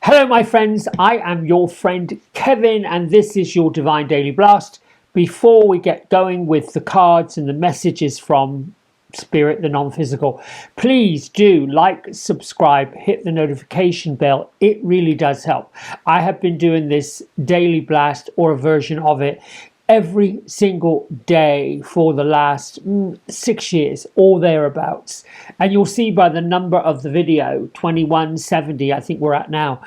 Hello my friends, I am your friend Kevin and this is your Divine Daily Blast. Before we get going with the cards and the messages from Spirit, the non-physical, please do like, subscribe, hit the notification bell. It really does help. I have been doing this daily blast or a version of it every single day for the last 6 years or thereabouts, and you'll see by the number of the video, 2170 I think we're at now,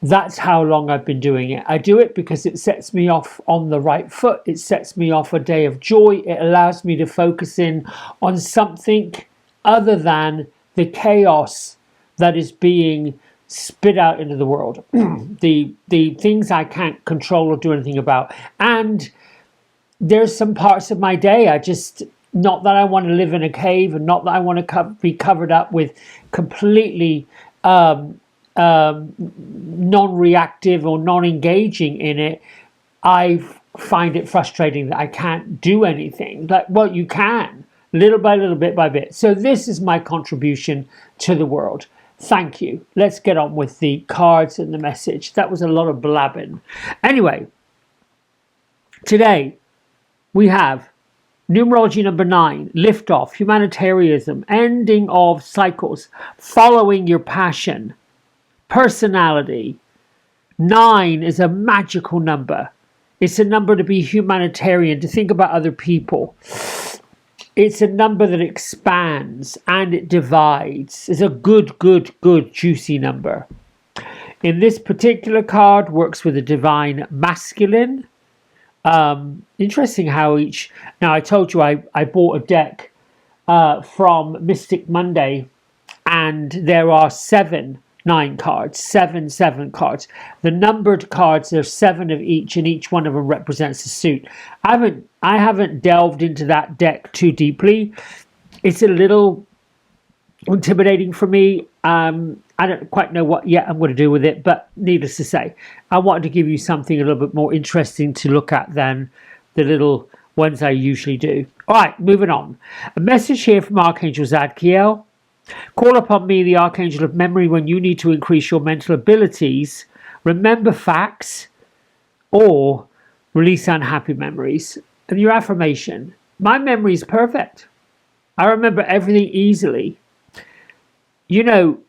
that's how long I've been doing it. I do it because it sets me off on the right foot. It sets me off a day of joy. It allows me to focus in on something other than the chaos that is being spit out into the world. the things I can't control or do anything about. And there's some parts of my day not that I want to live in a cave and not that I want to be covered up with completely non-reactive or non-engaging in it. I find it frustrating that I can't do anything. Like, well, you can, little by little, bit by bit. So this is my contribution to the world. Thank you. Let's get on with the cards and the message. That was a lot of blabbing. Anyway, today we have numerology number 9, liftoff, humanitarianism, ending of cycles, following your passion, personality. 9 is a magical number. It's a number to be humanitarian, to think about other people. It's a number that expands and it divides. It's a good, juicy number. In this particular card, works with a divine masculine. Interesting how now I told you I bought a deck from Mystic Monday, and there are 7 9 cards, 7 cards. The numbered cards, there's 7 of each, and each one of them represents a suit. I haven't delved into that deck too deeply. It's a little intimidating for me. I don't quite know what yet I'm going to do with it, but needless to say, I wanted to give you something a little bit more interesting to look at than the little ones I usually do. All right, moving on. A message here from Archangel Zadkiel. Call upon me, the Archangel of Memory, when you need to increase your mental abilities, remember facts, or release unhappy memories. And your affirmation: my memory is perfect. I remember everything easily. You know,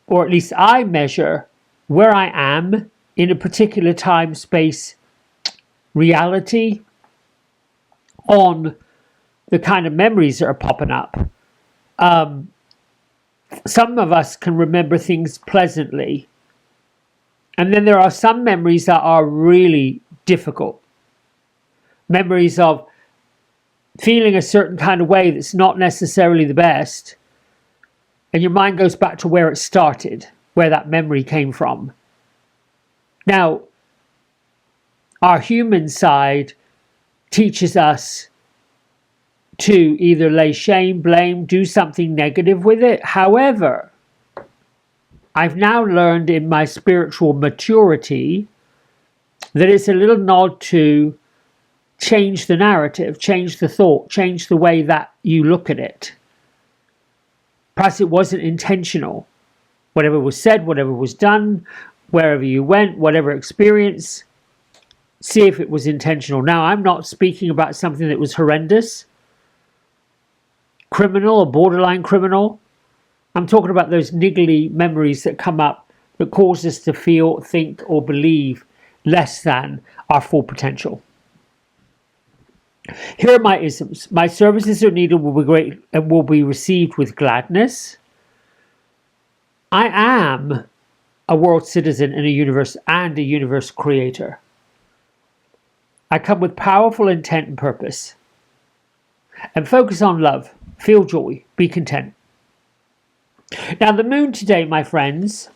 or at least I measure where I am in a particular time, space, reality on the kind of memories that are popping up. Some of us can remember things pleasantly, and then there are some memories that are really difficult. Memories of feeling a certain kind of way that's not necessarily the best, and your mind goes back to where it started, where that memory came from. Now, our human side teaches us to either lay shame, blame, do something negative with it. However, I've now learned in my spiritual maturity that it's a little nod to change the narrative, change the thought, change the way that you look at it. Perhaps it wasn't intentional. Whatever was said, whatever was done, wherever you went, whatever experience, see if it was intentional. Now, I'm not speaking about something that was horrendous, criminal or borderline criminal. I'm talking about those niggly memories that come up that cause us to feel, think, or believe less than our full potential. Here are my isms. My services are needed, will be great, and will be received with gladness. I am a world citizen in a universe and a universe creator. I come with powerful intent and purpose. And focus on love. Feel joy. Be content. Now, the moon today, my friends,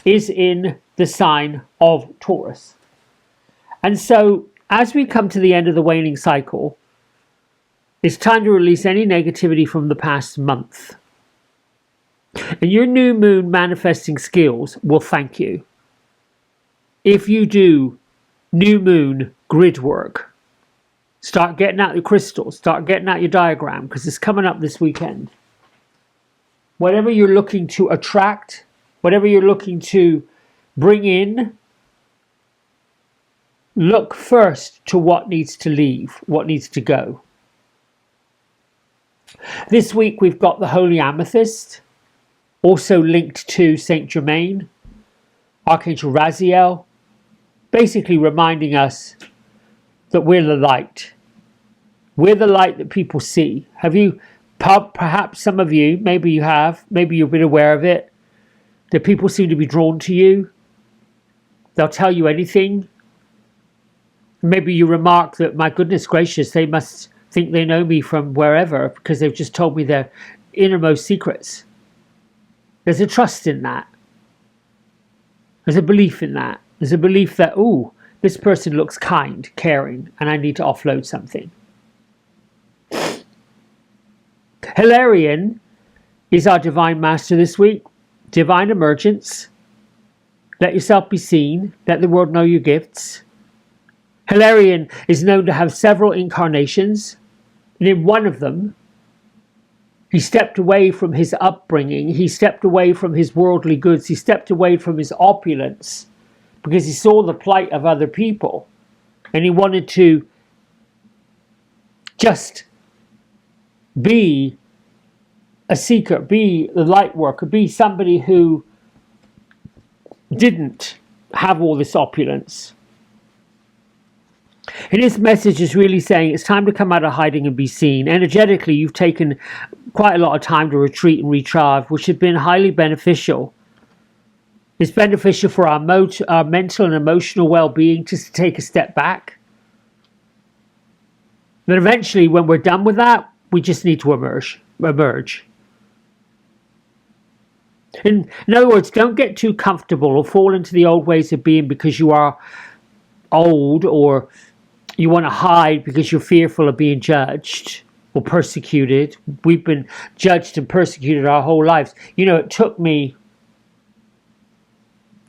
is in the sign of Taurus. And so, as we come to the end of the waning cycle, it's time to release any negativity from the past month. And your new moon manifesting skills will thank you. If you do new moon grid work, start getting out your crystals, start getting out your diagram, because it's coming up this weekend. Whatever you're looking to attract, whatever you're looking to bring in, look first to what needs to leave, what needs to go. This week we've got the Holy Amethyst, also linked to Saint Germain, Archangel Raziel, basically reminding us that we're the light. We're the light that people see. Have you, perhaps some of you, maybe you have, maybe you've been aware of it, that people seem to be drawn to you. They'll tell you anything. Maybe you remark that, my goodness gracious, they must think they know me from wherever because they've just told me their innermost secrets. There's a trust in that. There's a belief in that. There's a belief that, oh, this person looks kind, caring, and I need to offload something. Hilarion is our divine master this week. Divine emergence. Let yourself be seen. Let the world know your gifts. Hilarion is known to have several incarnations. And in one of them, he stepped away from his upbringing. He stepped away from his worldly goods. He stepped away from his opulence because he saw the plight of other people. And he wanted to just be a seeker, be the light worker, be somebody who didn't have all this opulence. And his message is really saying it's time to come out of hiding and be seen. Energetically, you've taken quite a lot of time to retreat and recharge, which has been highly beneficial. It's beneficial for our mental and emotional well-being just to take a step back. But eventually, when we're done with that, we just need to emerge. In other words, don't get too comfortable or fall into the old ways of being because you are old, or you want to hide because you're fearful of being judged or persecuted. We've been judged and persecuted our whole lives. You know, it took me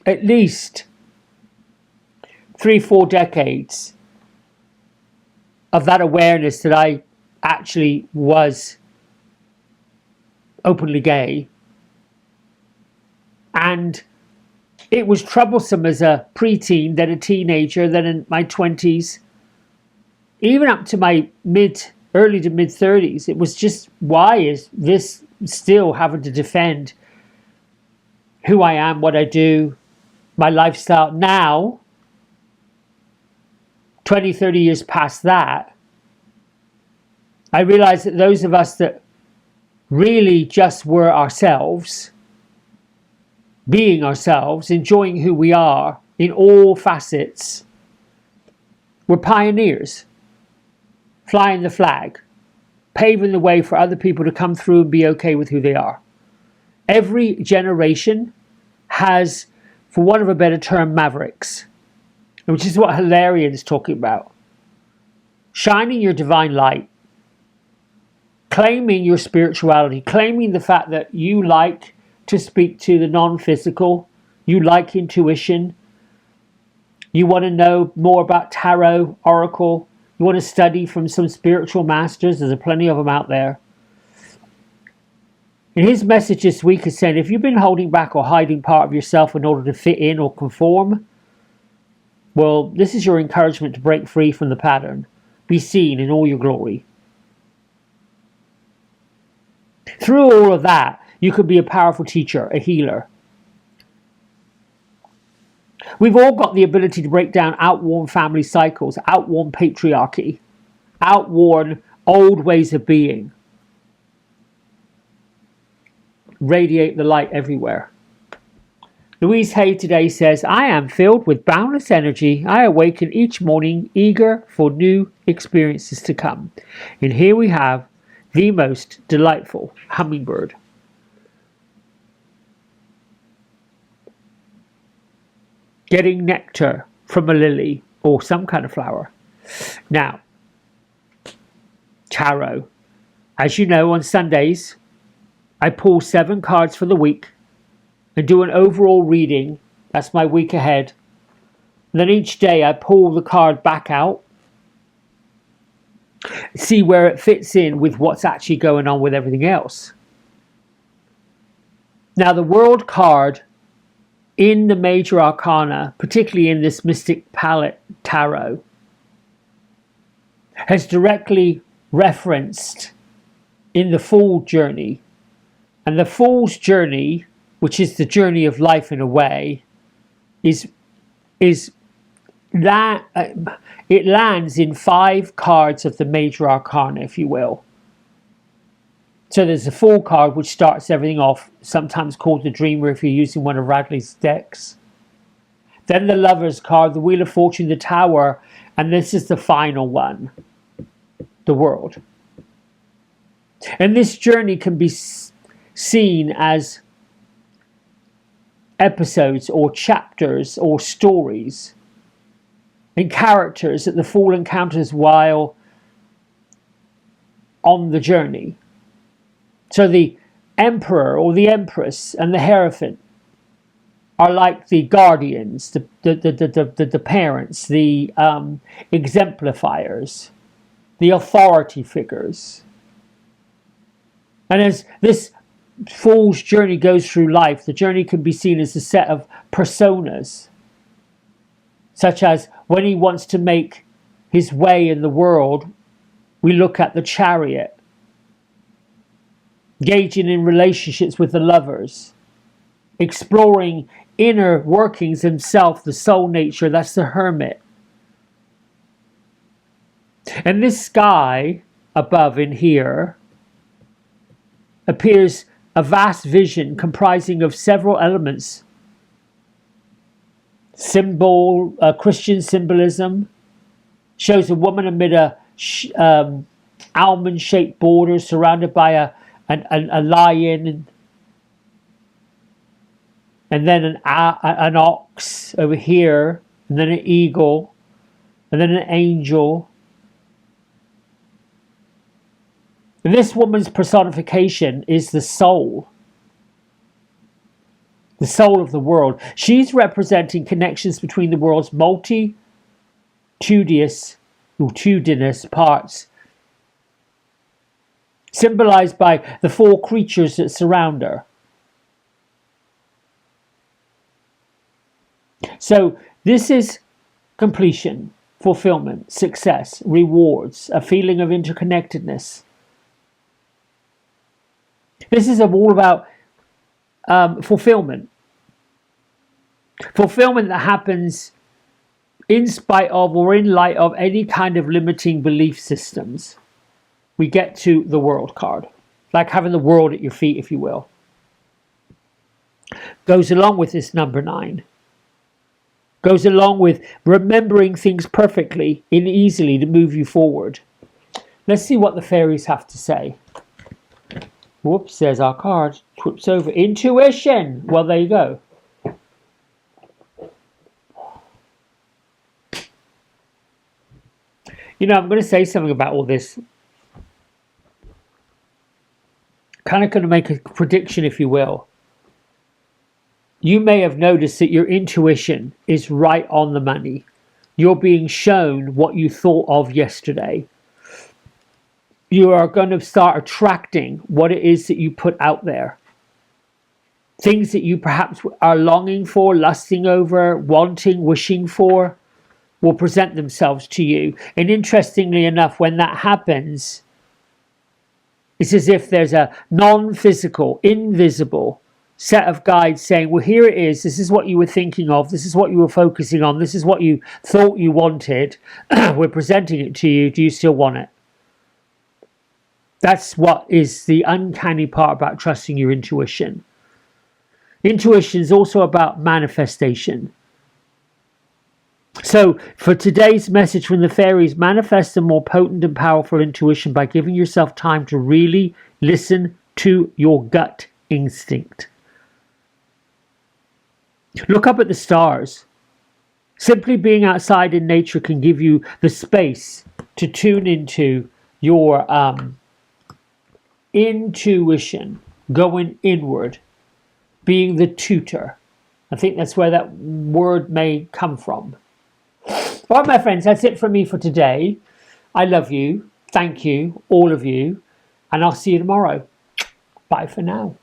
at least 3-4 decades of that awareness that I actually was openly gay. And it was troublesome as a preteen, then a teenager, then in my 20s, even up to my early to mid 30s. It was just, why is this still having to defend who I am, what I do, my lifestyle? Now, 20, 30 years past that, I realize that those of us that really just were ourselves, being ourselves, enjoying who we are in all facets, we're pioneers, flying the flag, paving the way for other people to come through and be okay with who they are. Every generation has, for want of a better term, mavericks, which is what Hilarion is talking about. Shining your divine light, claiming your spirituality, claiming the fact that you like to speak to the non-physical, you like intuition, you want to know more about tarot, oracle, you want to study from some spiritual masters. There's plenty of them out there. And his message this week is saying, if you've been holding back or hiding part of yourself in order to fit in or conform, well, this is your encouragement to break free from the pattern. Be seen in all your glory. Through all of that, you could be a powerful teacher, a healer. We've all got the ability to break down outworn family cycles, outworn patriarchy, outworn old ways of being. Radiate the light everywhere. Louise Hay today says, I am filled with boundless energy. I awaken each morning eager for new experiences to come. And here we have the most delightful hummingbird. Getting nectar from a lily or some kind of flower. Now, tarot. As you know, on Sundays, I pull 7 cards for the week and do an overall reading. That's my week ahead. And then each day I pull the card back out, see where it fits in with what's actually going on with everything else. Now, the World card in the major arcana, particularly in this Mystic Palette Tarot, has directly referenced in the Fool journey. And the Fool's journey, which is the journey of life in a way, is that it lands in 5 cards of the major arcana, if you will. So there's the Fool card, which starts everything off, sometimes called the Dreamer if you're using one of Radley's decks. Then the Lover's card, the Wheel of Fortune, the Tower, and this is the final one, the World. And this journey can be seen as episodes or chapters or stories and characters that the Fool encounters while on the journey. So the Emperor or the Empress and the Hierophant are like the guardians, the parents, the exemplifiers, the authority figures. And as this Fool's journey goes through life, the journey can be seen as a set of personas, such as when he wants to make his way in the world, we look at the Chariot. Engaging in relationships with the Lovers, exploring inner workings himself, the soul nature, that's the Hermit. And this sky above in here appears a vast vision comprising of several elements. Christian symbolism shows a woman amid a almond-shaped border surrounded by a lion, and then an ox over here, and then an eagle, and then an angel. And this woman's personification is the soul of the world. She's representing connections between the world's multitudinous parts, symbolized by the 4 creatures that surround her. So this is completion, fulfillment, success, rewards, a feeling of interconnectedness. This is all about fulfillment. Fulfillment that happens in spite of or in light of any kind of limiting belief systems. We get to the World card, like having the world at your feet, if you will. Goes along with this number 9. Goes along with remembering things perfectly and easily to move you forward. Let's see what the fairies have to say. Whoops, there's our card. Trips over. Intuition. Well, there you go. You know, I'm going to say something about all this. Kind of going to make a prediction, if you will. You may have noticed that your intuition is right on the money. You're being shown what you thought of yesterday. You are going to start attracting what it is that you put out there. Things that you perhaps are longing for, lusting over, wanting, wishing for, will present themselves to you. And interestingly enough, when that happens, it's as if there's a non-physical, invisible set of guides saying, well, here it is. This is what you were thinking of. This is what you were focusing on. This is what you thought you wanted. We're presenting it to you. Do you still want it? That's what is the uncanny part about trusting your intuition. Intuition is also about manifestation. So for today's message from the fairies, manifest a more potent and powerful intuition by giving yourself time to really listen to your gut instinct. Look up at the stars. Simply being outside in nature can give you the space to tune into your intuition, going inward, being the tutor. I think that's where that word may come from. All right, my friends, that's it from me for today. I love you. Thank you, all of you. And I'll see you tomorrow. Bye for now.